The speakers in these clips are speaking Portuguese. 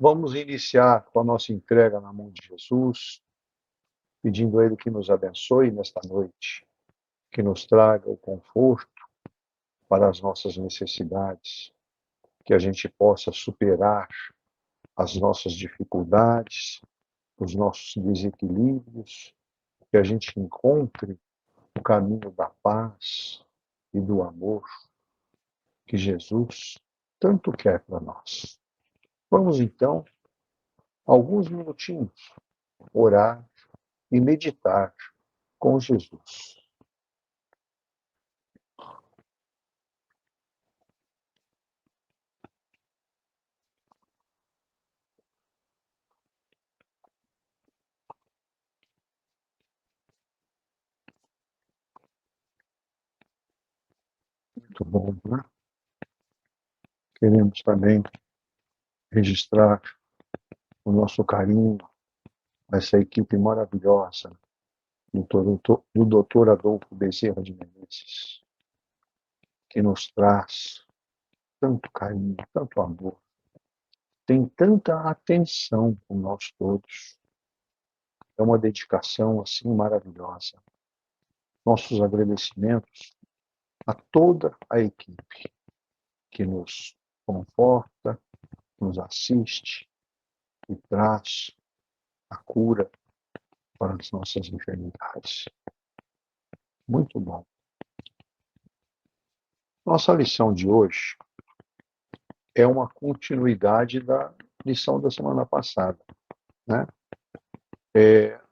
Vamos iniciar com a nossa entrega na mão de Jesus, pedindo a Ele que nos abençoe nesta noite, que nos traga o conforto para as nossas necessidades, que a gente possa superar as nossas dificuldades, os nossos desequilíbrios, que a gente encontre o caminho da paz e do amor que Jesus tanto quer para nós. Vamos então, alguns minutinhos, orar e meditar com Jesus. Muito bom, né? Queremos também registrar o nosso carinho a essa equipe maravilhosa do Dr. Adolfo Bezerra de Menezes, que nos traz tanto carinho, tanto amor, tem tanta atenção com nós todos. É uma dedicação assim maravilhosa. Nossos agradecimentos a toda a equipe que nos conforta, nos assiste e traz a cura para as nossas enfermidades. Muito bom. Nossa lição de hoje é uma continuidade da lição da semana passada, né?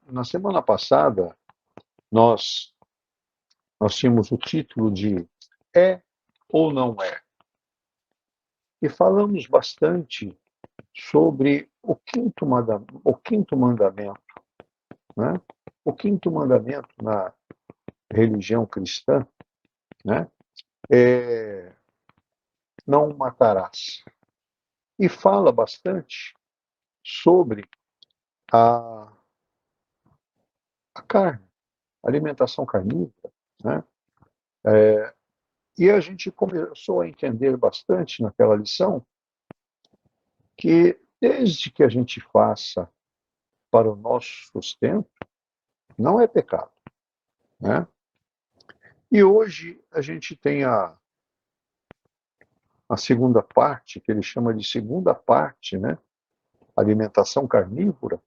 Na semana passada, nós tínhamos o título de É ou Não É? E falamos bastante sobre o quinto mandamento, né? O quinto mandamento na religião cristã, né? É não matarás. E fala bastante sobre a, a carne, a alimentação carnívora, né? E a gente começou a entender bastante naquela lição que desde que a gente faça para o nosso sustento, não é pecado, né? E hoje a gente tem a segunda parte, que ele chama de segunda parte, né? Alimentação carnívora,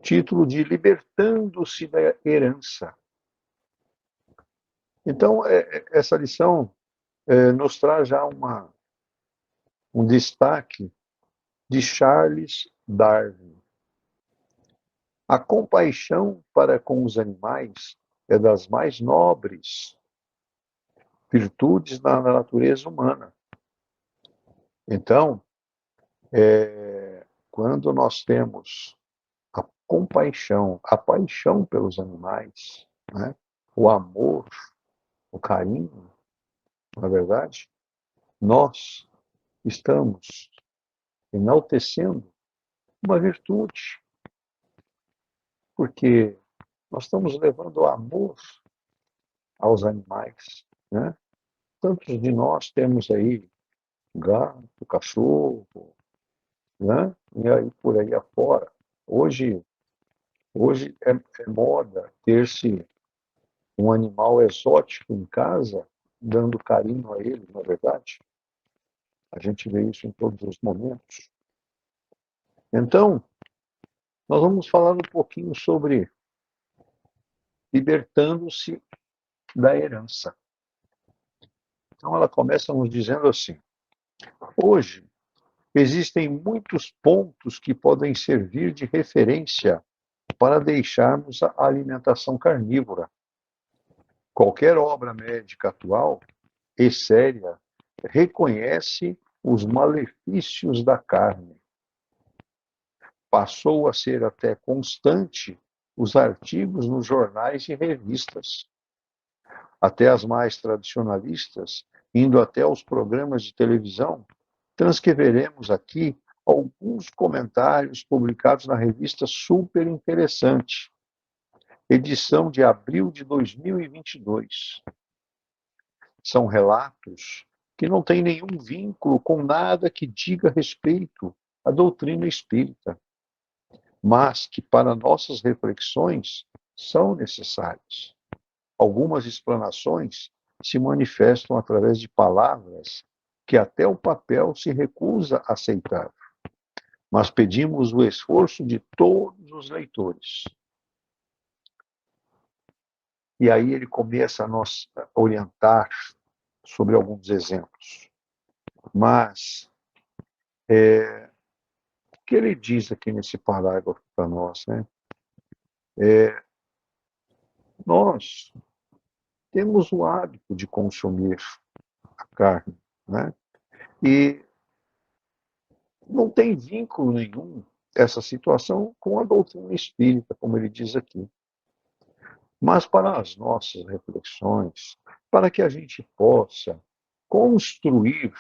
título de Libertando-se da Herança. Então, essa lição nos traz já um destaque de Charles Darwin. A compaixão para com os animais é das mais nobres virtudes da natureza humana. Então, quando nós temos a compaixão, a paixão pelos animais, né? O amor, o carinho, na verdade, nós estamos enaltecendo uma virtude, porque nós estamos levando amor aos animais, né? Tantos de nós temos aí gato, cachorro, né? E aí por aí afora. Hoje é moda ter-se um animal exótico em casa, dando carinho a ele, não é verdade? A gente vê isso em todos os momentos. Então, nós vamos falar um pouquinho sobre libertando-se da herança. Então, ela começa nos dizendo assim: hoje, existem muitos pontos que podem servir de referência para deixarmos a alimentação carnívora. Qualquer obra médica atual e séria reconhece os malefícios da carne. Passou a ser até constante os artigos nos jornais e revistas. Até as mais tradicionalistas, indo até os programas de televisão, transcreveremos aqui alguns comentários publicados na revista Super Interessante, edição de abril de 2022. São relatos que não têm nenhum vínculo com nada que diga respeito a doutrina espírita, mas que para nossas reflexões são necessárias. Algumas explanações se manifestam através de palavras que até o papel se recusa a aceitar, mas pedimos o esforço de todos os leitores. E aí ele começa a nos orientar sobre alguns exemplos. Mas o que ele diz aqui nesse parágrafo para nós, né? Nós temos o hábito de consumir a carne, né? E não tem vínculo nenhum essa situação com a doutrina espírita, como ele diz aqui. Mas para as nossas reflexões, para que a gente possa construir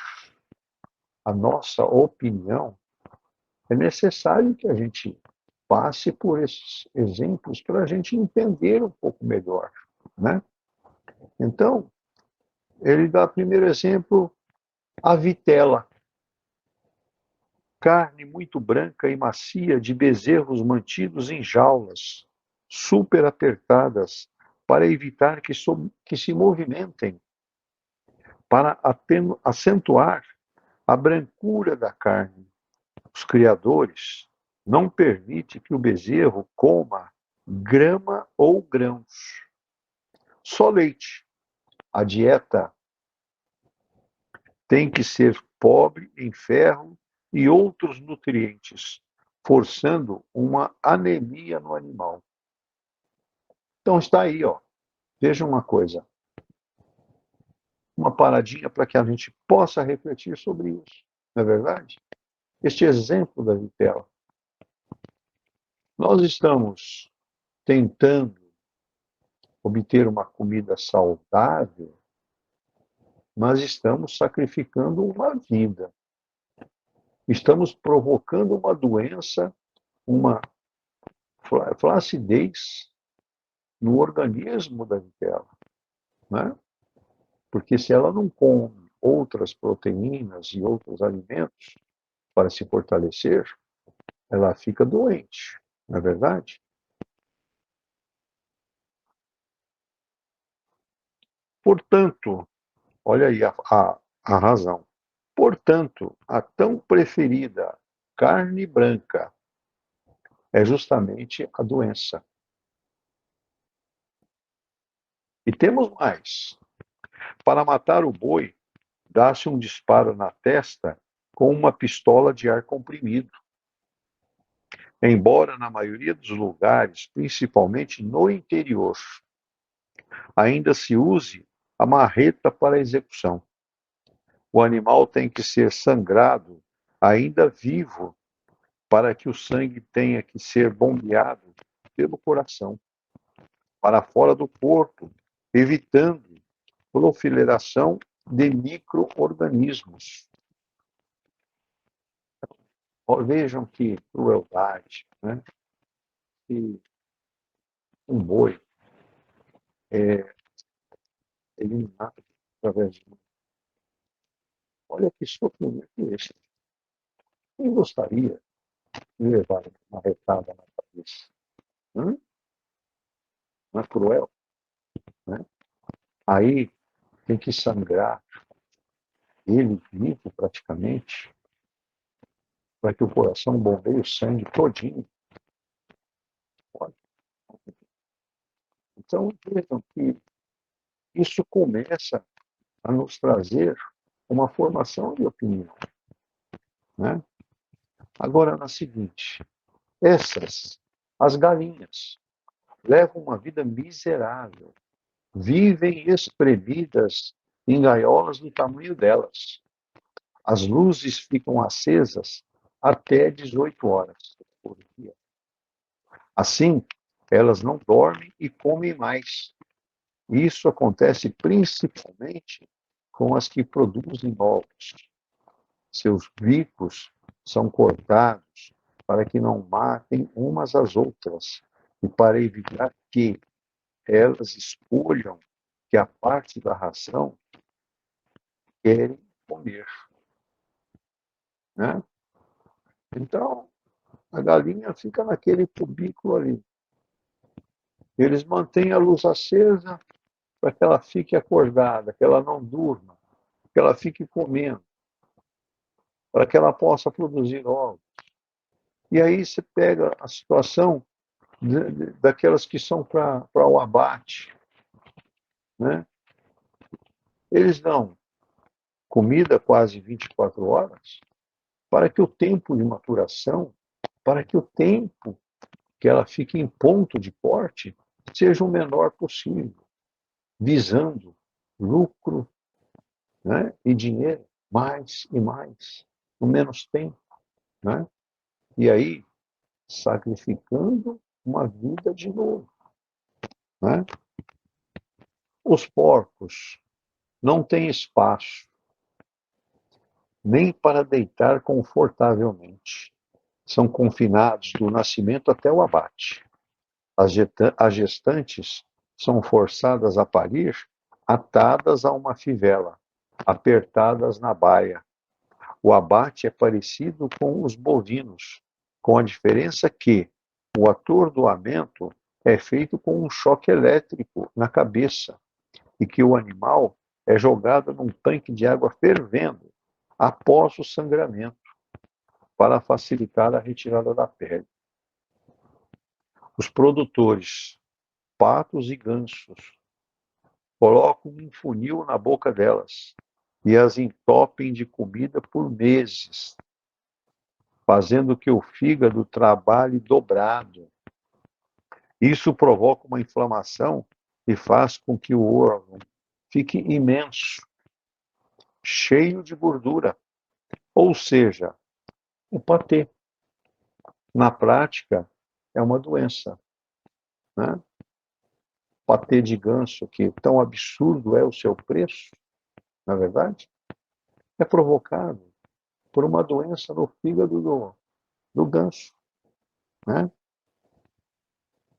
a nossa opinião, é necessário que a gente passe por esses exemplos para a gente entender um pouco melhor, né? Então, ele dá primeiro exemplo, a vitela. Carne muito branca e macia de bezerros mantidos em jaulas, super apertadas, para evitar que se movimentem, para acentuar a brancura da carne. Os criadores não permitem que o bezerro coma grama ou grãos. Só leite. A dieta tem que ser pobre em ferro e outros nutrientes, forçando uma anemia no animal. Então está aí, ó. Veja uma coisa, uma paradinha para que a gente possa refletir sobre isso, não é verdade? Este exemplo da vitela. Nós estamos tentando obter uma comida saudável, mas estamos sacrificando uma vida. Estamos provocando uma doença, uma flacidez no organismo da vitela, né? Porque se ela não come outras proteínas e outros alimentos para se fortalecer, ela fica doente, não é verdade? Portanto, olha aí a razão. Portanto, a tão preferida carne branca é justamente a doença. E temos mais. Para matar o boi, dá-se um disparo na testa com uma pistola de ar comprimido. Embora na maioria dos lugares, principalmente no interior, ainda se use a marreta para a execução. O animal tem que ser sangrado ainda vivo para que o sangue tenha que ser bombeado pelo coração para fora do corpo, evitando proliferação de micro-organismos. Vejam que crueldade, né? Que um boi é eliminado através de... Olha que sofrimento esse. Quem gostaria de levar uma retada na cabeça? Hã? Não é cruel? Né? Aí tem que sangrar ele vivo praticamente para que o coração bombeie o sangue todinho. Então, vejam que isso começa a nos trazer uma formação de opinião, né? Agora, na seguinte, as galinhas, levam uma vida miserável, vivem espremidas em gaiolas do tamanho delas. As luzes ficam acesas até 18 horas por dia. Assim, elas não dormem e comem mais. Isso acontece principalmente com as que produzem ovos. Seus bicos são cortados para que não matem umas às outras e para evitar que elas escolham que a parte da ração querem comer, né? Então, a galinha fica naquele cubículo ali. Eles mantêm a luz acesa para que ela fique acordada, que ela não durma, que ela fique comendo, para que ela possa produzir ovos. E aí você pega a situação daquelas que são para o abate, né? Eles dão comida quase 24 horas para que o tempo de maturação, para que o tempo que ela fique em ponto de corte seja o menor possível, visando lucro, né, e dinheiro, mais e mais, no menos tempo. Né? E aí, sacrificando uma vida de novo. Né? Os porcos não têm espaço nem para deitar confortavelmente. São confinados do nascimento até o abate. As gestantes são forçadas a parir atadas a uma fivela, apertadas na baia. O abate é parecido com os bovinos, com a diferença que o atordoamento é feito com um choque elétrico na cabeça e que o animal é jogado num tanque de água fervendo após o sangramento, para facilitar a retirada da pele. Os produtores, patos e gansos, colocam um funil na boca delas e as entopem de comida por meses, fazendo que o fígado trabalhe dobrado. Isso provoca uma inflamação e faz com que o órgão fique imenso, cheio de gordura. Ou seja, o patê, na prática, é uma doença. Né? Patê de ganso, que tão absurdo é o seu preço, na verdade, é provocado por uma doença no fígado do ganso. Né?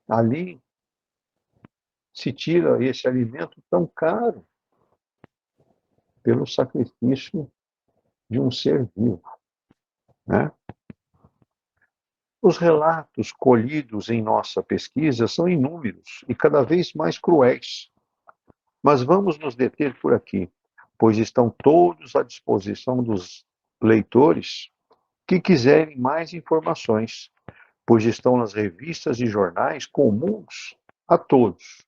Ali se tira esse alimento tão caro pelo sacrifício de um ser vivo. Né? Os relatos colhidos em nossa pesquisa são inúmeros e cada vez mais cruéis. Mas vamos nos deter por aqui, pois estão todos à disposição dos leitores que quiserem mais informações, pois estão nas revistas e jornais comuns a todos,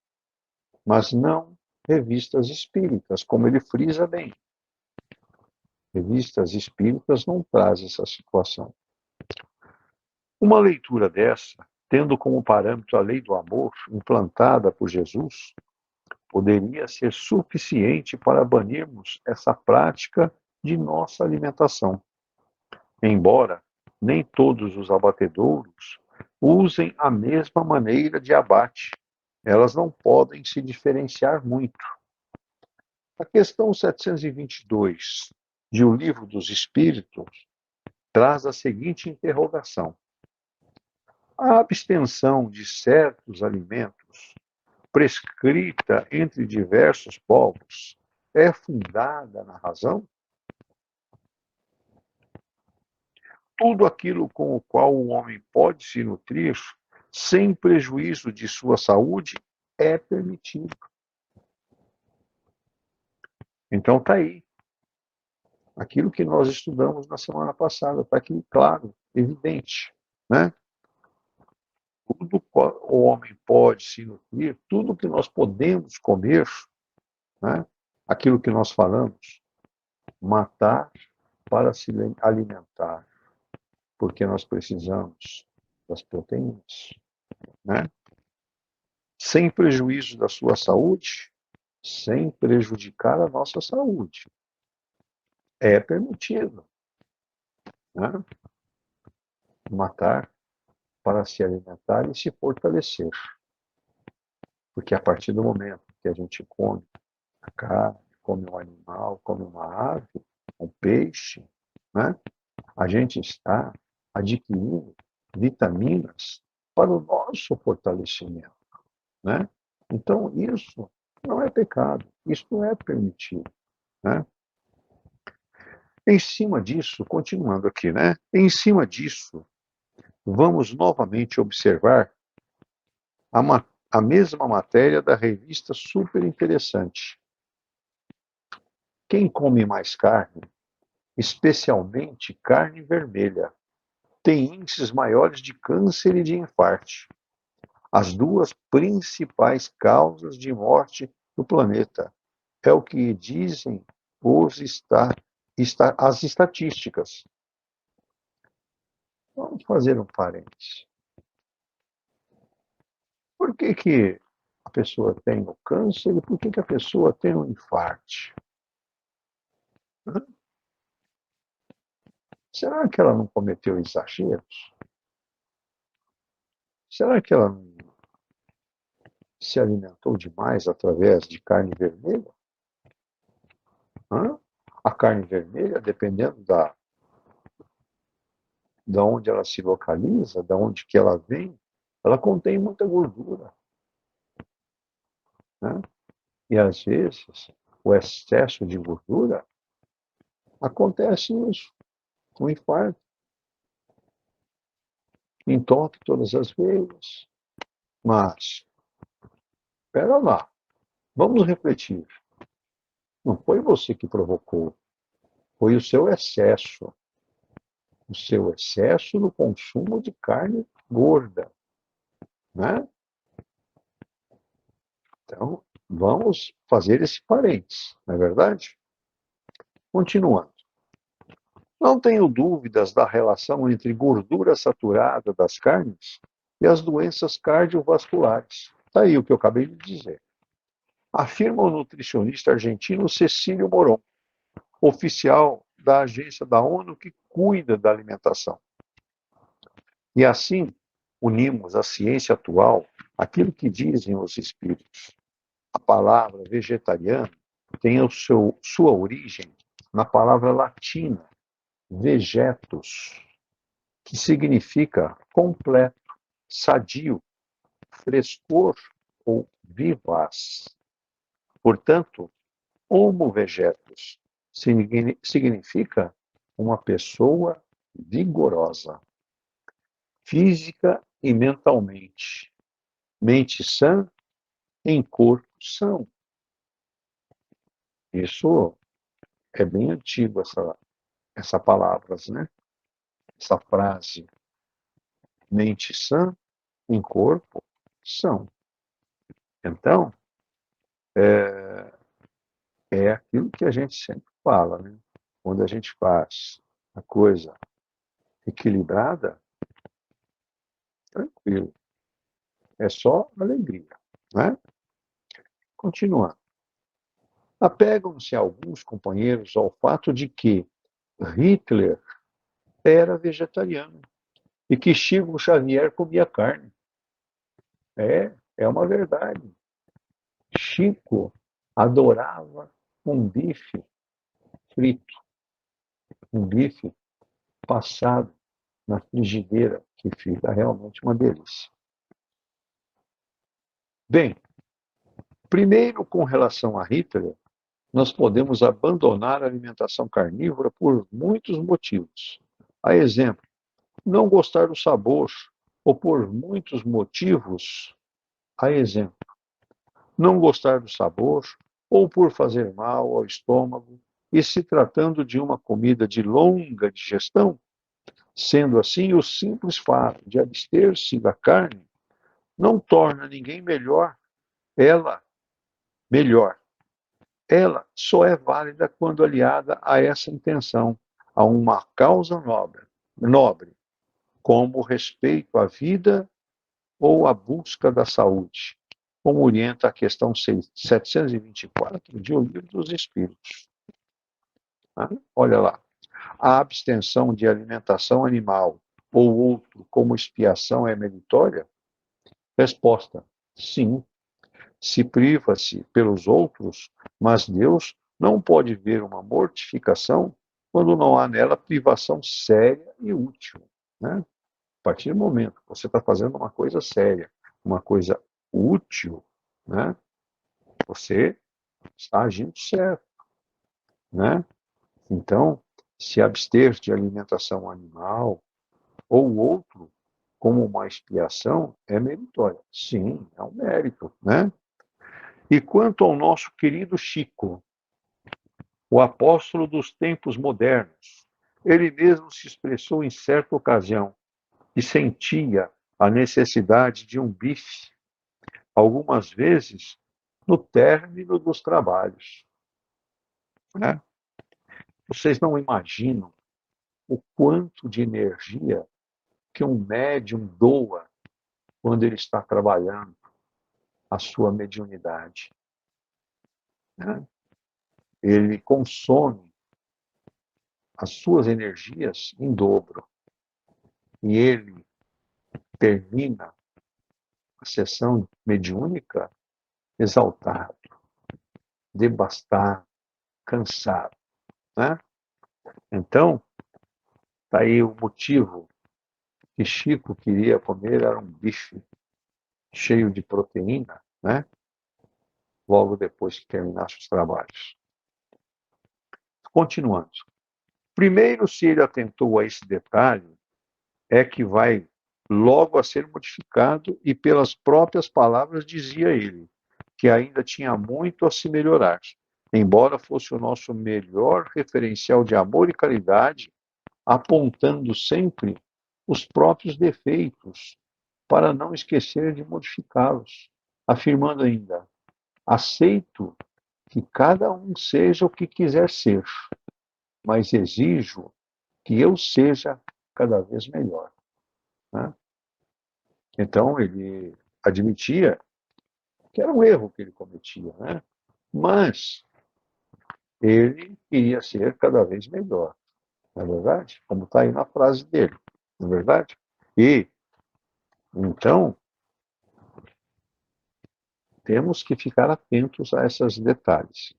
mas não revistas espíritas, como ele frisa bem. Revistas espíritas não trazem essa situação. Uma leitura dessa, tendo como parâmetro a lei do amor implantada por Jesus, poderia ser suficiente para banirmos essa prática de nossa alimentação. Embora nem todos os abatedouros usem a mesma maneira de abate, elas não podem se diferenciar muito. A questão 722 de O Livro dos Espíritos traz a seguinte interrogação: a abstenção de certos alimentos, prescrita entre diversos povos, é fundada na razão? Tudo aquilo com o qual o homem pode se nutrir, sem prejuízo de sua saúde, é permitido. Então está aí. Aquilo que nós estudamos na semana passada, está aqui claro, evidente. Né? Tudo o homem pode se nutrir, tudo que nós podemos comer, né? Aquilo que nós falamos, matar para se alimentar, porque nós precisamos das proteínas, né? Sem prejuízo da sua saúde, sem prejudicar a nossa saúde. É permitido, né? Matar para se alimentar e se fortalecer. Porque a partir do momento que a gente come a carne, come um animal, come uma ave, um peixe, né? A gente está adquirindo vitaminas para o nosso fortalecimento. Né? Então, isso não é pecado, isso é permitido. Né? Em cima disso, continuando aqui, né? Em cima disso, vamos novamente observar a mesma matéria da revista super interessante. Quem come mais carne, especialmente carne vermelha, tem índices maiores de câncer e de infarto, as duas principais causas de morte do planeta. É o que dizem as estatísticas. Vamos fazer um parênteses. Por que a pessoa tem o câncer e por que a pessoa tem o infarto? Será que ela não cometeu exageros? Será que ela não se alimentou demais através de carne vermelha? Hã? A carne vermelha, dependendo da onde ela se localiza, da onde que ela vem, ela contém muita gordura, né? E às vezes o excesso de gordura acontece isso, um infarto, entope todas as veias. Mas, espera lá, vamos refletir. Não foi você que provocou, foi o seu excesso no consumo de carne gorda, né? Então, vamos fazer esse parênteses, não é verdade? Continuando. Não tenho dúvidas da relação entre gordura saturada das carnes e as doenças cardiovasculares. Está aí o que eu acabei de dizer. Afirma o nutricionista argentino Cecílio Moron, oficial da agência da ONU que cuida da alimentação. E assim, unimos à ciência atual aquilo que dizem os espíritos. A palavra vegetariano tem sua origem na palavra latina vegetus, que significa completo, sadio, frescor ou vivaz. Portanto, homo vegetus significa uma pessoa vigorosa, física e mentalmente, mente sã em corpo são. Isso é bem antigo, essa palavra, né? Essa frase. Mente sã em corpo são. Então, é aquilo que a gente sempre fala, né? Quando a gente faz a coisa equilibrada, tranquilo. É só alegria, né? Continuando. Apegam-se alguns companheiros ao fato de que Hitler era vegetariano e que Chico Xavier comia carne. É uma verdade. Chico adorava um bife frito, um bife passado na frigideira, que fica realmente uma delícia. Bem, primeiro, com relação a Hitler, nós podemos abandonar a alimentação carnívora por muitos motivos. A exemplo, não gostar do sabor, ou por muitos motivos, a exemplo, não gostar do sabor, ou por fazer mal ao estômago, e se tratando de uma comida de longa digestão, sendo assim, o simples fato de abster-se da carne não torna ninguém ela melhor. Ela só é válida quando aliada a essa intenção, a uma causa nobre, como o respeito à vida ou a busca da saúde, como orienta a questão 724 de O Livro dos Espíritos. Olha lá. A abstenção de alimentação animal ou outro como expiação é meritória? Resposta: sim. Se priva-se pelos outros, mas Deus não pode ver uma mortificação quando não há nela privação séria e útil, né? A partir do momento que você está fazendo uma coisa séria, uma coisa útil, né? Você está agindo certo, né? Então, se abster de alimentação animal ou outro como uma expiação é meritória. Sim, é um mérito, né? E quanto ao nosso querido Chico, o apóstolo dos tempos modernos, ele mesmo se expressou em certa ocasião que sentia a necessidade de um bife, algumas vezes no término dos trabalhos, né? Vocês não imaginam o quanto de energia que um médium doa quando ele está trabalhando a sua mediunidade, né? Ele consome as suas energias em dobro e ele termina a sessão mediúnica exaltado, devastado, cansado, né? Então, tá aí o motivo que Chico queria comer era um bife cheio de proteína, né? Logo depois que terminasse os trabalhos. Continuando. Primeiro, se ele atentou a esse detalhe, é que vai logo a ser modificado e pelas próprias palavras dizia ele, que ainda tinha muito a se melhorar. Embora fosse o nosso melhor referencial de amor e caridade, apontando sempre os próprios defeitos, para não esquecer de modificá-los, afirmando ainda: aceito que cada um seja o que quiser ser, mas exijo que eu seja cada vez melhor, né? Então, ele admitia que era um erro que ele cometia, né? Mas ele queria ser cada vez melhor, não é verdade? Como está aí na frase dele, não é verdade? E, então, temos que ficar atentos a esses detalhes.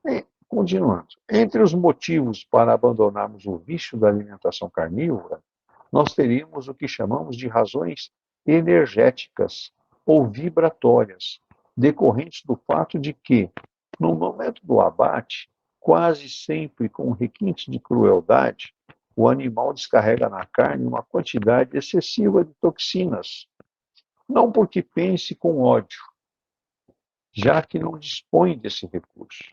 E, continuando. Entre os motivos para abandonarmos o vício da alimentação carnívora, nós teríamos o que chamamos de razões energéticas ou vibratórias, decorrentes do fato de que, no momento do abate, quase sempre com requintes de crueldade, o animal descarrega na carne uma quantidade excessiva de toxinas, não porque pense com ódio, já que não dispõe desse recurso,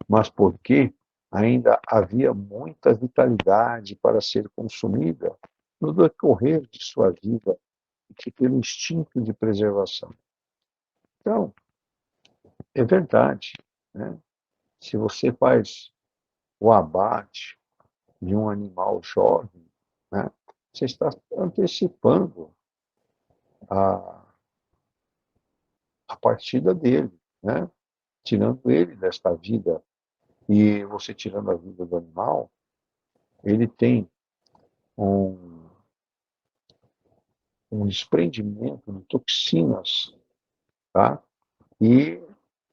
mas porque ainda havia muita vitalidade para ser consumida no decorrer de sua vida, pelo instinto de preservação. Então, é verdade, né? Se você faz o abate de um animal jovem, né, você está antecipando a, a partida dele, né? Tirando ele desta vida. E você tirando a vida do animal, ele tem um, um desprendimento de toxinas, tá? E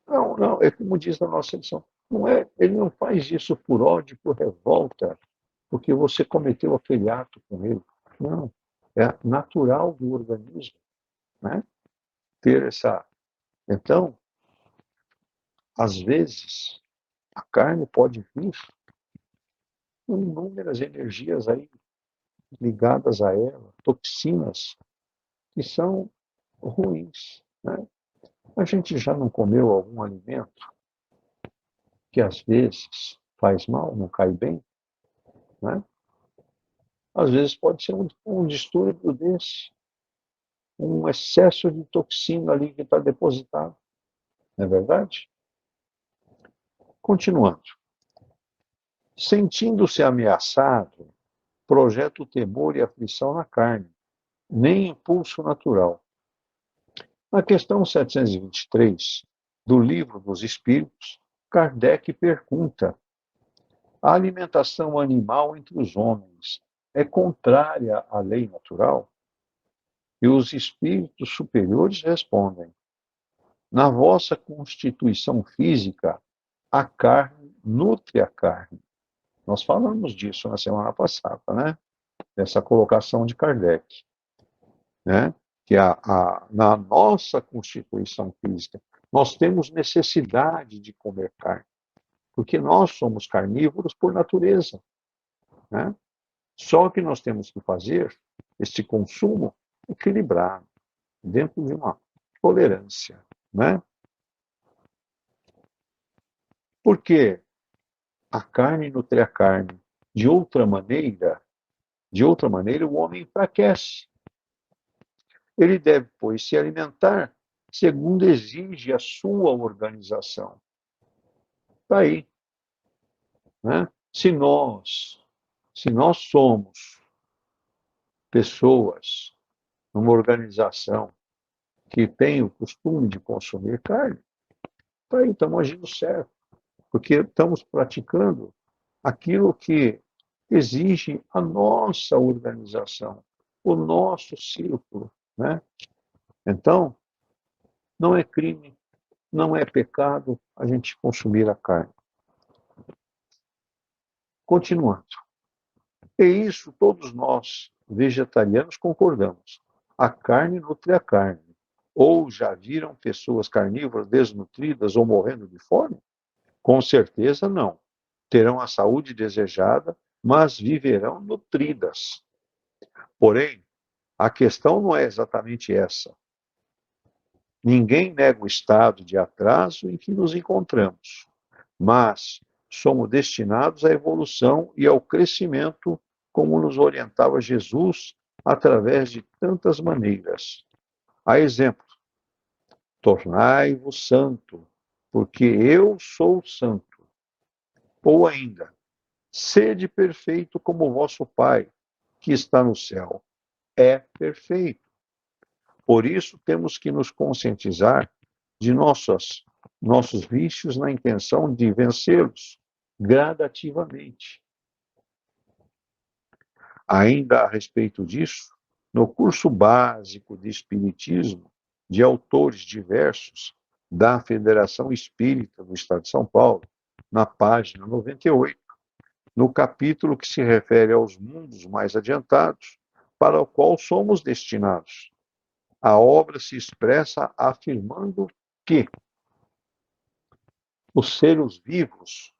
não, é como diz na nossa edição, não é, ele não faz isso por ódio, por revolta, porque você cometeu aquele ato com ele. Não, é natural do organismo, né? Ter essa. Então, às vezes, a carne pode vir com inúmeras energias aí ligadas a ela, toxinas que são ruins, né? A gente já não comeu algum alimento que às vezes faz mal, não cai bem, né? Às vezes pode ser um distúrbio desse, um excesso de toxina ali que está depositado, não é verdade? Continuando. Sentindo-se ameaçado, projeta o temor e aflição na carne, nem impulso natural. Na questão 723 do Livro dos Espíritos, Kardec pergunta: a alimentação animal entre os homens é contrária à lei natural? E os espíritos superiores respondem: na vossa constituição física, a carne nutre a carne. Nós falamos disso na semana passada, né? Dessa colocação de Kardec, né? Que na nossa constituição física, nós temos necessidade de comer carne, porque nós somos carnívoros por natureza, né? Só que nós temos que fazer este consumo equilibrado, dentro de uma tolerância, né? Porque a carne nutre a carne. De outra maneira, o homem enfraquece. Ele deve, pois, se alimentar segundo exige a sua organização. Está aí, né? Se nós somos pessoas numa organização que tem o costume de consumir carne, tá aí, estamos agindo certo, porque estamos praticando aquilo que exige a nossa organização, o nosso círculo, né? Então, não é crime, não é pecado a gente consumir a carne. Continuando. E isso todos nós, vegetarianos, concordamos. A carne nutre a carne. Ou já viram pessoas carnívoras desnutridas ou morrendo de fome? Com certeza não. Terão a saúde desejada, mas viverão nutridas. Porém, a questão não é exatamente essa. Ninguém nega o estado de atraso em que nos encontramos, mas somos destinados à evolução e ao crescimento, como nos orientava Jesus através de tantas maneiras. A exemplo, tornai-vos santo, porque eu sou santo. Ou ainda, sede perfeito como o vosso Pai, que está no céu, é perfeito. Por isso, temos que nos conscientizar de nossos vícios na intenção de vencê-los gradativamente. Ainda a respeito disso, no curso básico de Espiritismo, de autores diversos da Federação Espírita do Estado de São Paulo, na página 98, no capítulo que se refere aos mundos mais adiantados, para o qual somos destinados, a obra se expressa afirmando que os seres vivos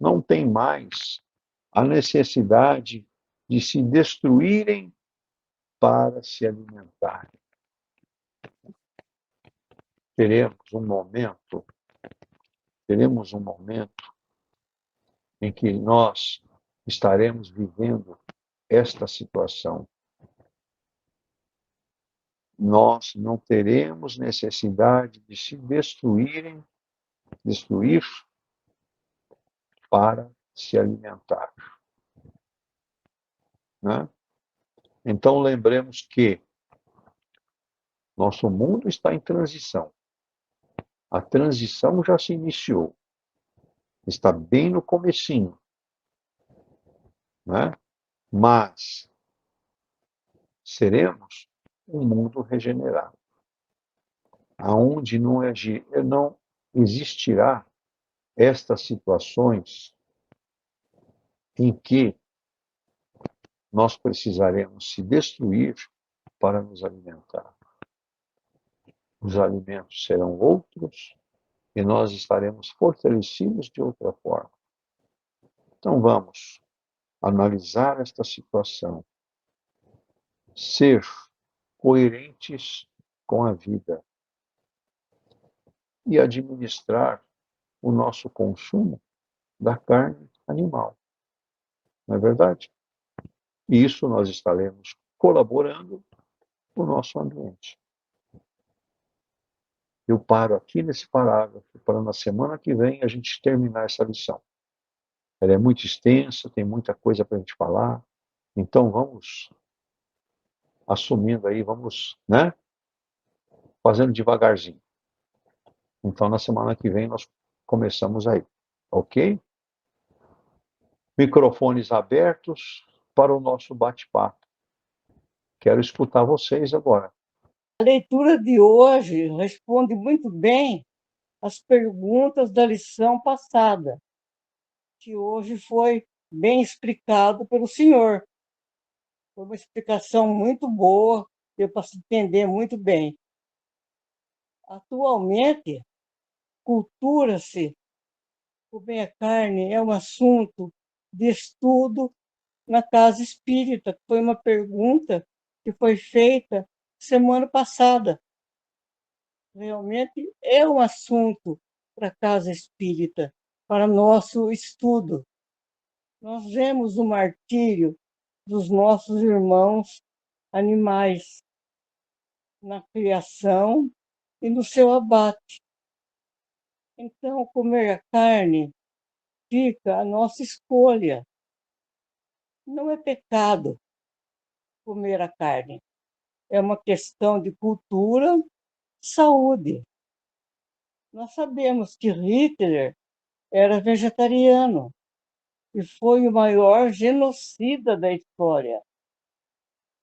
não têm mais a necessidade de se destruírem para se alimentarem. Teremos um momento em que nós estaremos vivendo esta situação. Nós não teremos necessidade de se destruir para se alimentar, né? Então lembremos que nosso mundo está em transição. A transição já se iniciou. Está bem no comecinho, né? Mas seremos um mundo regenerado, aonde não existirá estas situações em que nós precisaremos se destruir para nos alimentar. Os alimentos serão outros e nós estaremos fortalecidos de outra forma. Então vamos analisar esta situação, ser coerentes com a vida e administrar o nosso consumo da carne animal. Não é verdade? E isso nós estaremos colaborando no nosso ambiente. Eu paro aqui nesse parágrafo para na semana que vem a gente terminar essa lição. Ela é muito extensa, tem muita coisa para a gente falar, então vamos assumindo aí, vamos, né? Fazendo devagarzinho. Então na semana que vem nós começamos aí, ok? Microfones abertos para o nosso bate-papo. Quero escutar vocês agora. A leitura de hoje responde muito bem às perguntas da lição passada, que hoje foi bem explicado pelo senhor. Foi uma explicação muito boa, deu para se entender muito bem. Atualmente, cultura-se Comer a carne é um assunto de estudo na casa espírita, que foi uma pergunta que foi feita semana passada. Realmente é um assunto para a casa espírita, para nosso estudo. Nós vemos o martírio dos nossos irmãos animais na criação e no seu abate. Então, comer a carne fica a nossa escolha. Não é pecado comer a carne. É uma questão de cultura, saúde. Nós sabemos que Hitler era vegetariano e foi o maior genocida da história.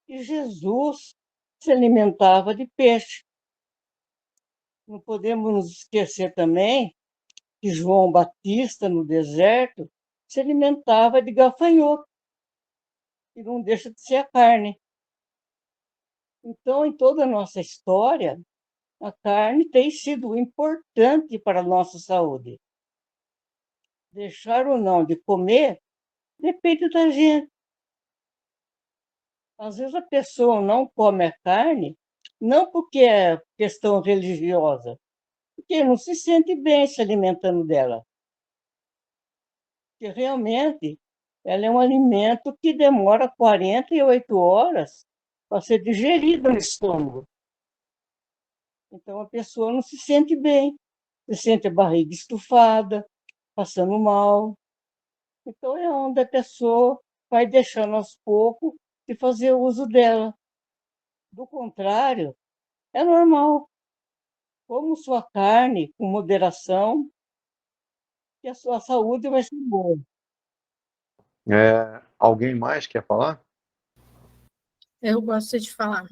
E Jesus se alimentava de peixe. Não podemos nos esquecer também que João Batista, no deserto, se alimentava de gafanhoto, e não deixa de ser a carne. Então, em toda a nossa história, a carne tem sido importante para a nossa saúde. Deixar ou não de comer depende da gente. Às vezes a pessoa não come a carne, não porque é questão religiosa, porque não se sente bem se alimentando dela. Porque realmente ela é um alimento que demora 48 horas para ser digerido no estômago. Então a pessoa não se sente bem, se sente a barriga estufada, passando mal. Então é onde a pessoa vai deixando aos poucos de fazer uso dela. Do contrário, é normal. Como sua carne, com moderação, que a sua saúde vai ser boa. Alguém mais quer falar? Eu gosto de falar.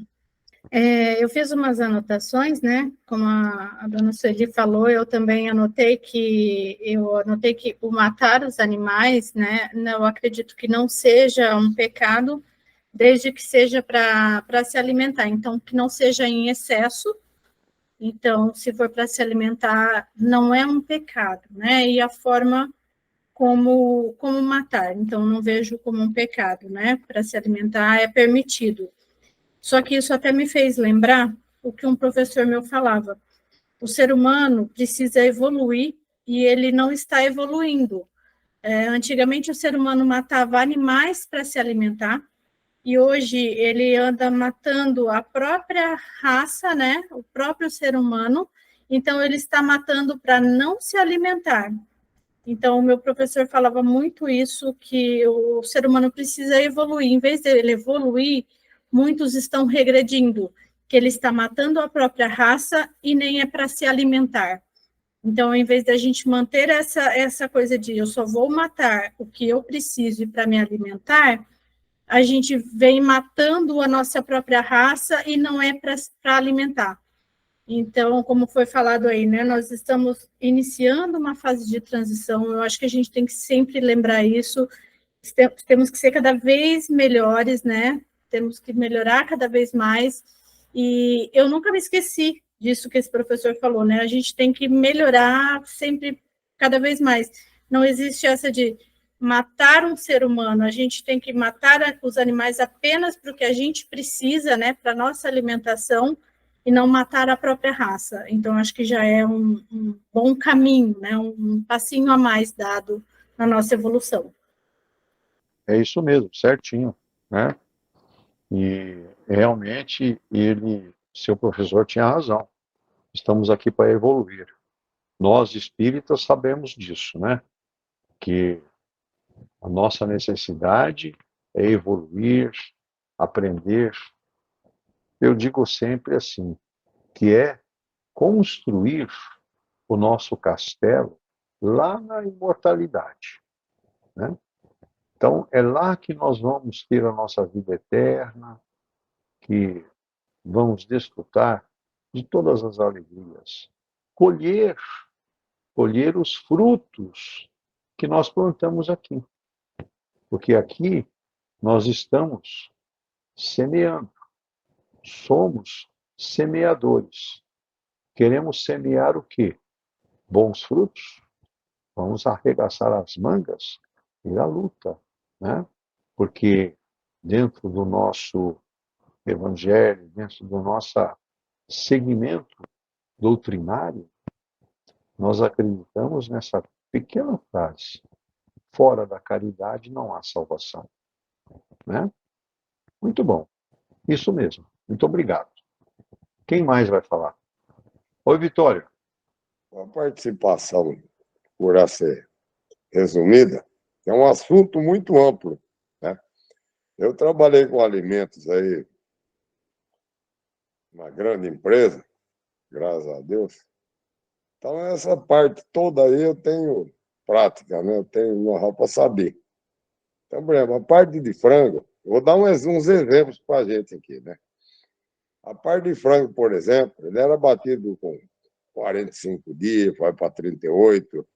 Eu fiz umas anotações, né? Como a dona Sueli falou, eu também anotei que o matar os animais, né? Eu acredito que não seja um pecado, desde que seja para se alimentar. Então, que não seja em excesso. Então, se for para se alimentar, não é um pecado, né? E a forma como matar. Então, não vejo como um pecado, né? Para se alimentar é permitido. Só que isso até me fez lembrar o que um professor meu falava. O ser humano precisa evoluir e ele não está evoluindo. Antigamente, o ser humano matava animais para se alimentar e hoje ele anda matando a própria raça, né? O próprio ser humano. Então, ele está matando para não se alimentar. Então, o meu professor falava muito isso, que o ser humano precisa evoluir. Em vez dele evoluir, muitos estão regredindo, que ele está matando a própria raça e nem é para se alimentar. Então, em vez da gente manter essa coisa de eu só vou matar o que eu preciso para me alimentar, a gente vem matando a nossa própria raça e não é para alimentar. Então, como foi falado aí, né, nós estamos iniciando uma fase de transição, eu acho que a gente tem que sempre lembrar isso, temos que ser cada vez melhores, né, temos que melhorar cada vez mais, e eu nunca me esqueci disso que esse professor falou, né, a gente tem que melhorar sempre, cada vez mais, não existe essa de matar um ser humano, a gente tem que matar os animais apenas para o que a gente precisa, né, para a nossa alimentação, e não matar a própria raça. Então, acho que já é um bom caminho, né? Um passinho a mais dado na nossa evolução. É isso mesmo, certinho, né? E realmente seu professor tinha razão. Estamos aqui para evoluir. Nós espíritas sabemos disso, né? Que a nossa necessidade é evoluir, aprender. Eu digo sempre assim, que é construir o nosso castelo lá na imortalidade, né? Então, é lá que nós vamos ter a nossa vida eterna, que vamos desfrutar de todas as alegrias, colher, colher os frutos que nós plantamos aqui. Porque aqui nós estamos semeando, somos semeadores. Queremos semear o quê? Bons frutos, vamos arregaçar as mangas e ir à luta, né? Porque dentro do nosso evangelho, dentro do nosso segmento doutrinário, nós acreditamos nessa pequena frase: fora da caridade não há salvação, né? Muito bom. Isso mesmo. Muito obrigado. Quem mais vai falar? Oi, Vitória. A participação, por ser resumida, é um assunto muito amplo, né? Eu trabalhei com alimentos aí, uma grande empresa, graças a Deus. Então, essa parte toda aí eu tenho prática, né? Eu tenho know-how para saber. Então, por exemplo, a parte de frango, eu vou dar uns exemplos para a gente aqui, né? A parte de frango, por exemplo, ele era batido com 45 dias, foi para 38,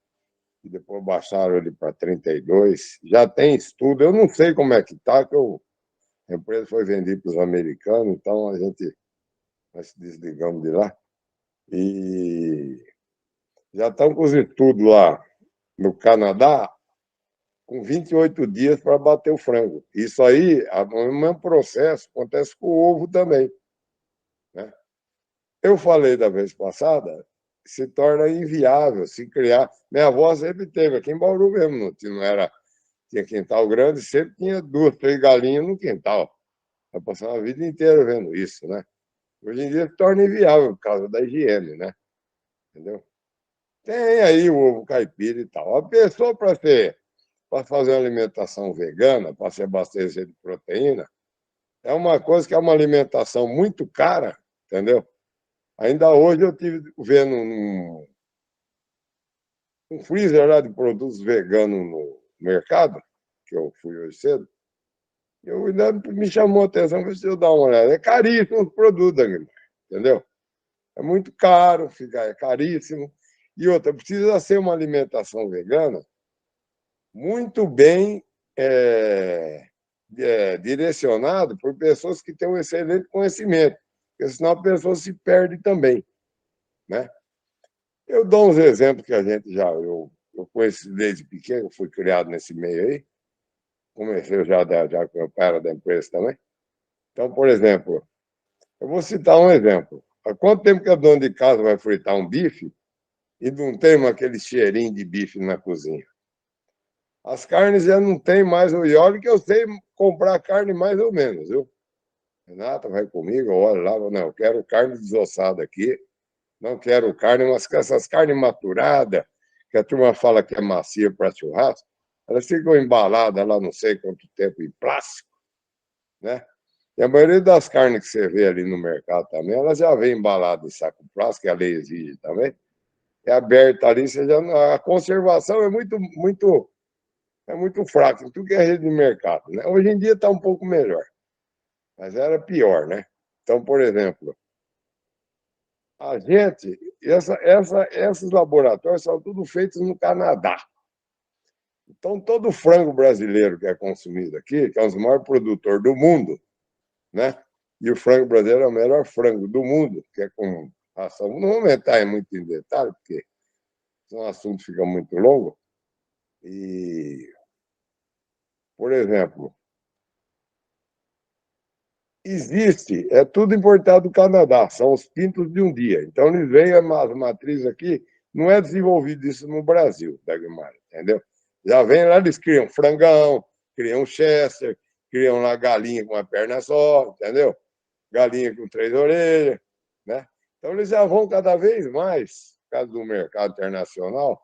e depois baixaram ele para 32. Já tem estudo, eu não sei como é que está, que a empresa foi vendida para os americanos, então nós se desligamos de lá. E já estão com os estudos lá no Canadá, com 28 dias para bater o frango. Isso aí, o mesmo processo acontece com o ovo também, né? Eu falei da vez passada, se torna inviável se criar. Minha avó sempre teve, aqui em Bauru mesmo, não era, tinha quintal grande, sempre tinha 2, 3 galinhas no quintal. Vai passar a vida inteira vendo isso, né? Hoje em dia se torna inviável por causa da higiene, né? Entendeu? Tem aí o ovo caipira e tal. A pessoa, para fazer uma alimentação vegana, para se abastecer de proteína, é uma coisa que é uma alimentação muito cara, entendeu? Ainda hoje eu estive vendo um freezer lá de produtos veganos no mercado, que eu fui hoje cedo, e ainda me chamou a atenção, deixa eu dar uma olhada. É caríssimo os produtos, entendeu? É muito caro, é caríssimo. E outra, precisa ser uma alimentação vegana muito bem direcionada por pessoas que têm um excelente conhecimento, porque senão a pessoa se perde também, né? Eu dou uns exemplos que eu conheço desde pequeno, fui criado nesse meio aí, comecei já com meu pai era da empresa também. Então, por exemplo, eu vou citar um exemplo. Há quanto tempo que a dona de casa vai fritar um bife e não tem aquele cheirinho de bife na cozinha? As carnes já não tem mais, e olha que eu sei comprar carne mais ou menos, viu? Renata vai comigo, olha lá, não, eu quero carne desossada aqui, não quero carne, mas essas carnes maturadas, que a turma fala que é macia para churrasco, elas ficam embaladas lá não sei quanto tempo em plástico, né? E a maioria das carnes que você vê ali no mercado também, elas já vem embalada em saco plástico, que a lei exige também, é aberta ali, a conservação é muito fraca em tudo que é rede de mercado, né? Hoje em dia está um pouco melhor, mas era pior, né? Então, por exemplo, a gente, esses laboratórios são tudo feitos no Canadá. Então, todo frango brasileiro que é consumido aqui, que é um dos maiores produtores do mundo, né? E o frango brasileiro é o melhor frango do mundo, que é com ração. Não vou entrar muito em detalhe, porque senão o assunto fica muito longo. E, por exemplo, é tudo importado do Canadá, são os pintos de um dia. Então, eles veem as matrizes aqui, não é desenvolvido isso no Brasil, Dagmar, entendeu? Já vem lá, eles criam frangão, criam Chester, criam lá galinha com uma perna só, entendeu? Galinha com 3 orelhas, né? Então, eles já vão cada vez mais, por causa do mercado internacional,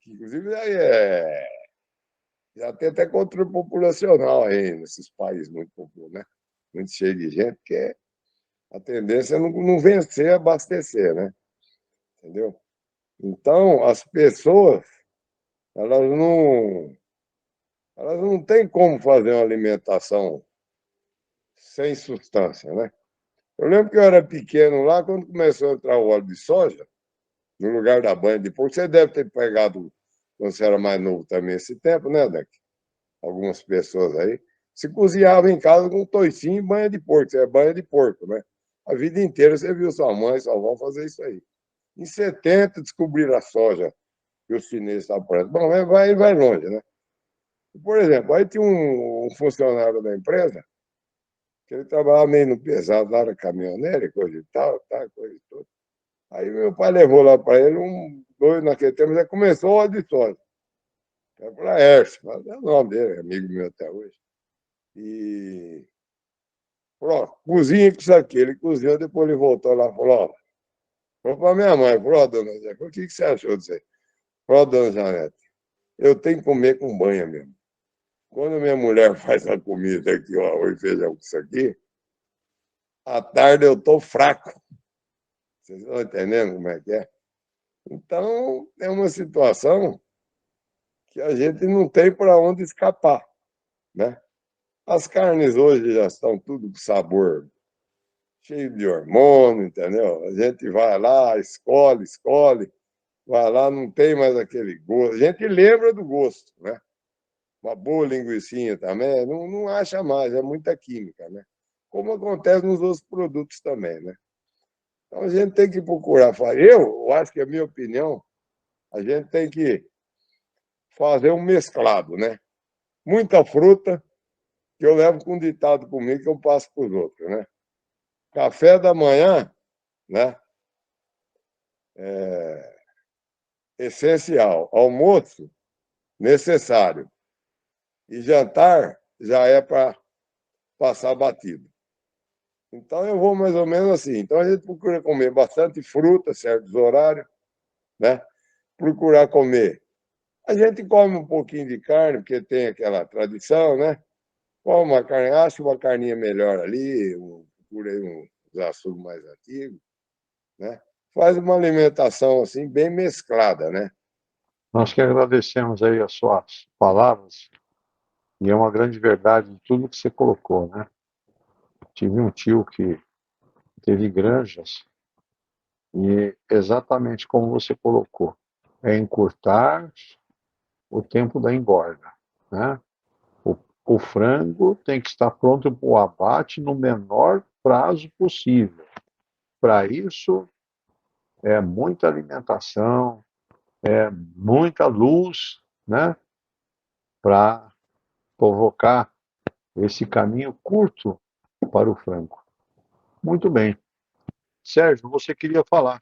que inclusive já tem até controle populacional aí nesses países muito populosos, né? Muito cheio de gente, que a tendência é não vencer, abastecer, né? Entendeu? Então, as pessoas, elas não têm como fazer uma alimentação sem substância, né? Eu lembro que eu era pequeno lá, quando começou a entrar o óleo de soja, no lugar da banha de porco, você deve ter pegado, quando você era mais novo também, esse tempo, né, Deck? Algumas pessoas aí, se cozinhava em casa com toicinho e banha de porco, é banha de porco, né? A vida inteira você viu sua mãe, sua avó fazer isso aí. Em 70, descobriram a soja que os chineses estavam prestes. Bom, vai longe, né? Por exemplo, aí tinha um funcionário da empresa que ele trabalhava meio no pesado, lá na caminhoneira e coisa e tal, coisa e tudo. Aí meu pai levou lá para ele um doido naquele tempo, já começou o auditório. Era para Laércio, é o nome dele, é amigo meu até hoje. E falou, ó, cozinha com isso aqui. Ele cozinhou, depois ele voltou lá e falou, ó, falou para minha mãe, falou, ó, dona Janete, o que você achou disso aí? Falou, dona Janete, eu tenho que comer com banha mesmo. Quando minha mulher faz a comida aqui, ó, arroz e feijão com isso aqui, à tarde eu estou fraco. Vocês estão entendendo como é que é? Então, é uma situação que a gente não tem para onde escapar, né? As carnes hoje já estão tudo com sabor cheio de hormônio, entendeu? A gente vai lá, escolhe, vai lá, não tem mais aquele gosto. A gente lembra do gosto, né? Uma boa linguicinha também, não acha mais, é muita química, né? Como acontece nos outros produtos também, né? Então, a gente tem que procurar fazer. Eu acho que, a minha opinião, a gente tem que fazer um mesclado, né? Muita fruta, que eu levo com um ditado comigo que eu passo para os outros, né? Café da manhã, né? É essencial. Almoço, necessário. E jantar já é para passar batido. Então, eu vou mais ou menos assim. Então, a gente procura comer bastante fruta, certos horários, né? Procurar comer. A gente come um pouquinho de carne, porque tem aquela tradição, né? Come uma carne, acha uma carninha melhor ali, procura uns açougues mais antigos, né? Faz uma alimentação assim, bem mesclada, né? Nós que agradecemos aí as suas palavras, e é uma grande verdade de tudo que você colocou, né? Tive um tio que teve granjas, e exatamente como você colocou, é encurtar o tempo da engorda, né? O frango tem que estar pronto para o abate no menor prazo possível. Para isso, é muita alimentação, é muita luz, né? Para provocar esse caminho curto para o frango. Muito bem. Sérgio, você queria falar.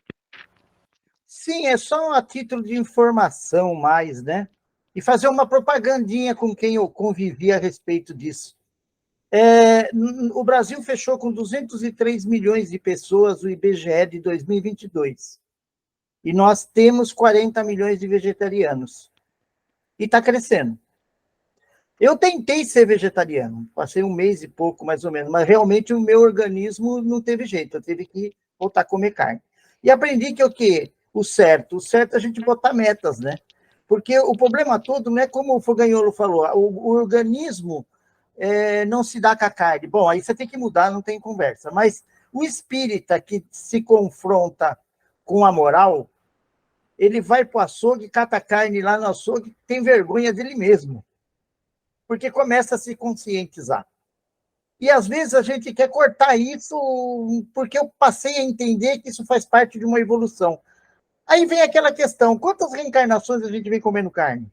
Sim, é só a título de informação mais, né? E fazer uma propagandinha com quem eu convivi a respeito disso. O Brasil fechou com 203 milhões de pessoas o IBGE de 2022. E nós temos 40 milhões de vegetarianos. E está crescendo. Eu tentei ser vegetariano, passei um mês e pouco, mais ou menos, mas realmente o meu organismo não teve jeito, eu tive que voltar a comer carne. E aprendi que o quê? O certo é a gente botar metas, né? Porque o problema todo não é como o Fogagnolo falou, o organismo não se dá com a carne. Bom, aí você tem que mudar, não tem conversa. Mas o espírita que se confronta com a moral, ele vai para o açougue, cata a carne lá no açougue, tem vergonha dele mesmo. Porque começa a se conscientizar. E, às vezes, a gente quer cortar isso porque eu passei a entender que isso faz parte de uma evolução. Aí vem aquela questão, quantas reencarnações a gente vem comendo carne?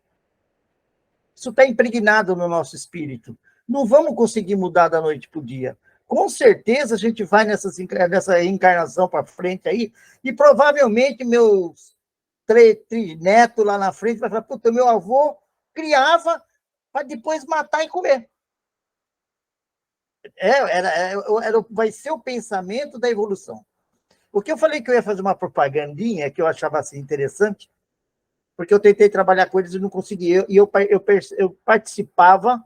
Isso está impregnado no nosso espírito. Não vamos conseguir mudar da noite para o dia. Com certeza a gente vai nessa reencarnação para frente aí, e provavelmente meus netos lá na frente vai falar, puta, meu avô criava para depois matar e comer. Vai ser o pensamento da evolução. O que eu falei que eu ia fazer uma propagandinha, que eu achava assim interessante, porque eu tentei trabalhar com eles e não consegui. Eu participava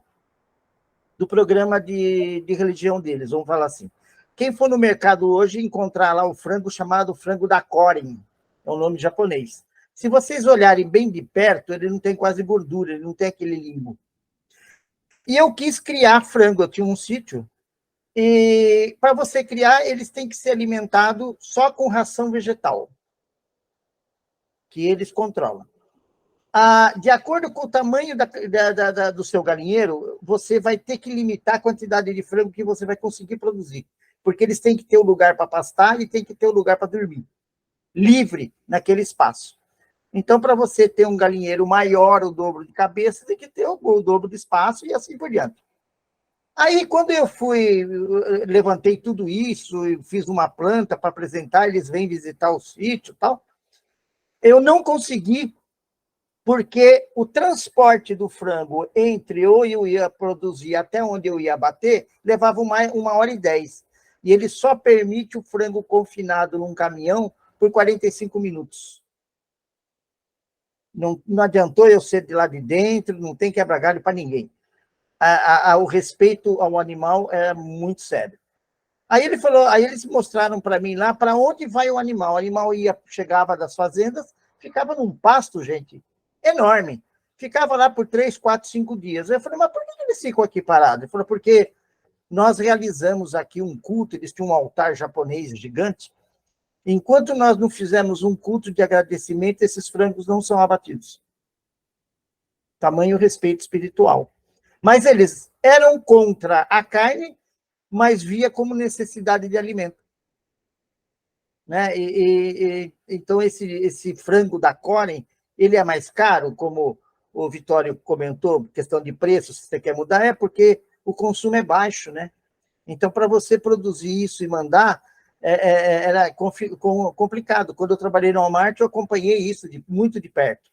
do programa de religião deles, vamos falar assim. Quem for no mercado hoje encontrar lá o frango chamado frango da Korin, é um nome japonês. Se vocês olharem bem de perto, ele não tem quase gordura, ele não tem aquele limbo. E eu quis criar frango, eu tinha um sítio, e para você criar, eles têm que ser alimentados só com ração vegetal, que eles controlam. De acordo com o tamanho do seu galinheiro, você vai ter que limitar a quantidade de frango que você vai conseguir produzir, porque eles têm que ter um lugar para pastar e têm que ter um lugar para dormir, livre naquele espaço. Então, para você ter um galinheiro maior, o dobro de cabeça, tem que ter o dobro de espaço e assim por diante. Aí, quando eu levantei tudo isso, fiz uma planta para apresentar, eles vêm visitar o sítio e tal, eu não consegui, porque o transporte do frango entre onde eu ia produzir até onde eu ia bater levava 1h10. E ele só permite o frango confinado num caminhão por 45 minutos. Não adiantou eu ser de lá de dentro, não tem quebra-galho para ninguém. O respeito ao animal é muito sério. Aí ele falou, aí eles mostraram para mim lá para onde vai o animal. O animal chegava das fazendas, ficava num pasto, gente, enorme. Ficava lá por 3, 4, 5 dias. Eu falei, mas por que eles ficam aqui parados? Ele falou, porque nós realizamos aqui um culto, eles tinham um altar japonês gigante. Enquanto nós não fizermos um culto de agradecimento, esses frangos não são abatidos. Tamanho respeito espiritual. Mas eles eram contra a carne, mas via como necessidade de alimento. Né? Então, esse frango da Coren, ele é mais caro, como o Vitório comentou, questão de preço, se você quer mudar, é porque o consumo é baixo, né? Então, para você produzir isso e mandar, era complicado. Quando eu trabalhei no Walmart, eu acompanhei isso muito de perto.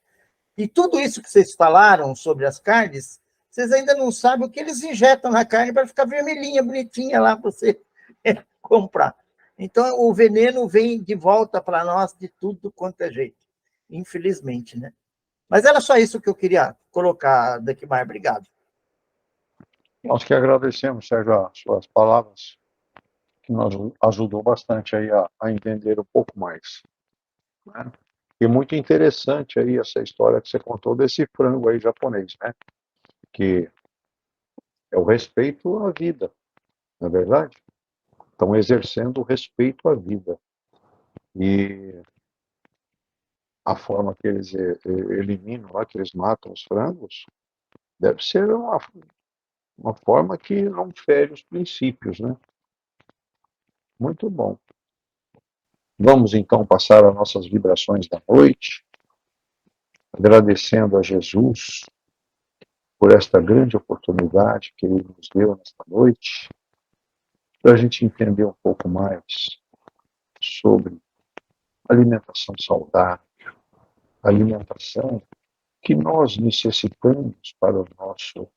E tudo isso que vocês falaram sobre as carnes, vocês ainda não sabem o que eles injetam na carne para ficar vermelhinha, bonitinha lá para você comprar. Então, o veneno vem de volta para nós de tudo quanto é jeito, infelizmente, né? Mas era só isso que eu queria colocar, Dequimar. Obrigado. Nós que agradecemos, Sérgio, as suas palavras, que nos ajudou bastante aí a entender um pouco mais. Né? E muito interessante aí essa história que você contou desse frango aí japonês, né? Que é o respeito à vida, não é verdade? Estão exercendo o respeito à vida. E a forma que eles eliminam lá, que eles matam os frangos, deve ser uma forma que não fere os princípios, né? Muito bom. Vamos então passar as nossas vibrações da noite, agradecendo a Jesus por esta grande oportunidade que Ele nos deu nesta noite, para a gente entender um pouco mais sobre alimentação saudável, alimentação que nós necessitamos para o nosso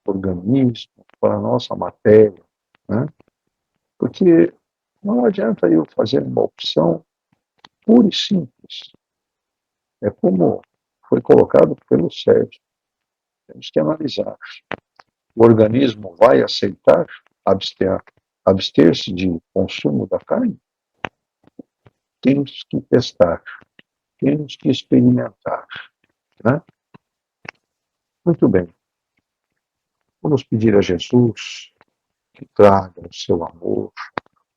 organismo, para a nossa matéria, né? Porque não adianta eu fazer uma opção pura e simples. É como foi colocado pelo Sérgio. Temos que analisar. O organismo vai aceitar abster-se de consumo da carne? Temos que testar, temos que experimentar. Né? Muito bem. Vamos pedir a Jesus que traga o seu amor,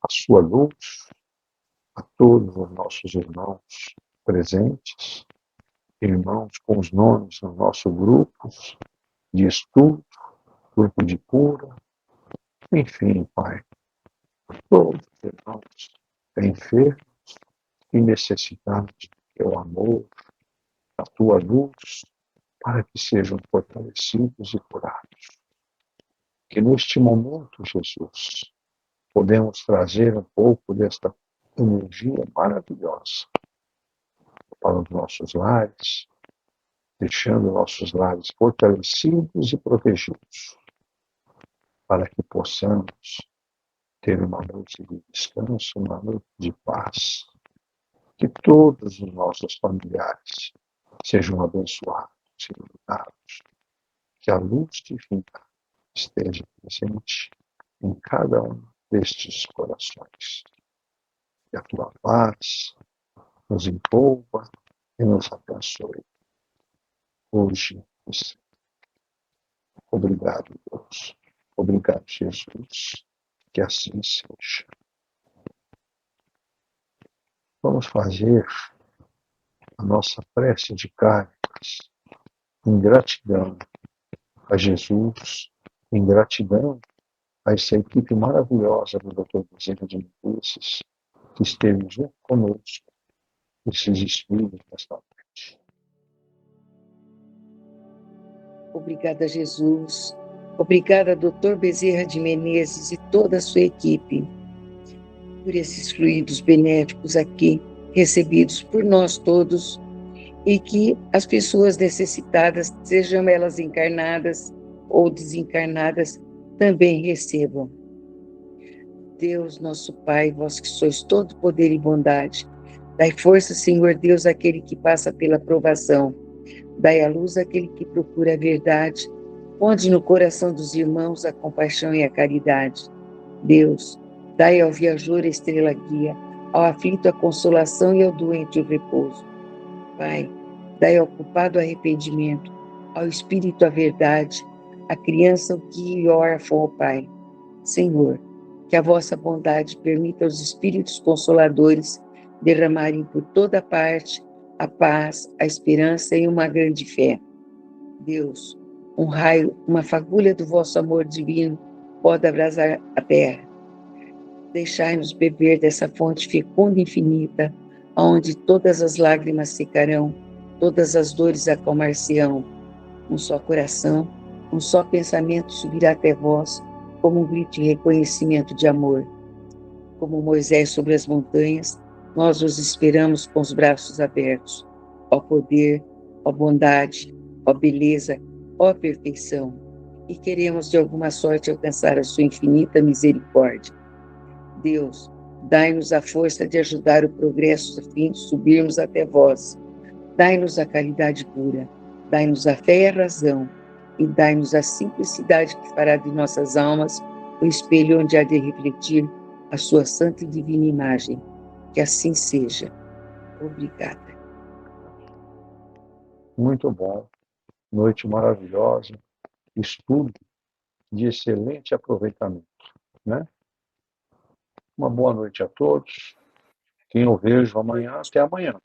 a sua luz a todos os nossos irmãos presentes, irmãos com os nomes nos nossos grupos de estudo, grupo de cura, enfim, Pai, todos os irmãos enfermos e necessitados do teu amor, da tua luz, para que sejam fortalecidos e curados. Que neste momento, Jesus, podemos trazer um pouco desta energia maravilhosa para os nossos lares, deixando nossos lares fortalecidos e protegidos, para que possamos ter uma noite de descanso, uma noite de paz. Que todos os nossos familiares sejam abençoados e iluminados. Que a luz divina esteja presente em cada um destes corações. Que a tua paz nos envolva e nos abençoe. Hoje e sempre. Obrigado, Deus. Obrigado, Jesus. Que assim seja. Vamos fazer a nossa prece de cartas em gratidão a Jesus, em gratidão a essa equipe maravilhosa do Dr. Bezerra de Menezes, que esteve junto conosco nesses estudos nesta noite. Obrigada, Jesus. Obrigada, Dr. Bezerra de Menezes e toda a sua equipe, por esses fluidos benéficos aqui, recebidos por nós todos, e que as pessoas necessitadas, sejam elas encarnadas ou desencarnadas, também recebam. Deus, nosso Pai, vós que sois todo poder e bondade, dai força, Senhor Deus, àquele que passa pela provação, dai a luz àquele que procura a verdade, ponde no coração dos irmãos a compaixão e a caridade. Deus, dai ao viajor a estrela guia, ao aflito a consolação e ao doente o repouso. Pai, dai ao culpado o arrependimento, ao espírito a verdade, à criança o guia e ao órfão o Pai. Senhor, que a vossa bondade permita aos espíritos consoladores derramarem por toda parte a paz, a esperança e uma grande fé. Deus, um raio, uma fagulha do vosso amor divino pode abrasar a terra. Deixai-nos beber dessa fonte fecunda e infinita, onde todas as lágrimas secarão, todas as dores acalmar-se-ão. Um só coração, um só pensamento subirá até vós, como um grito de reconhecimento de amor. Como Moisés sobre as montanhas, nós os esperamos com os braços abertos. Ó poder, ó bondade, ó beleza, ó perfeição. E queremos de alguma sorte alcançar a sua infinita misericórdia. Deus, dai-nos a força de ajudar o progresso a fim de subirmos até vós. Dai-nos a caridade pura, dai-nos a fé e a razão, e dai-nos a simplicidade que fará de nossas almas o espelho onde há de refletir a sua santa e divina imagem. Que assim seja. Obrigada. Muito bom. Noite maravilhosa. Estudo de excelente aproveitamento, né? Uma boa noite a todos. Quem eu vejo amanhã, até amanhã.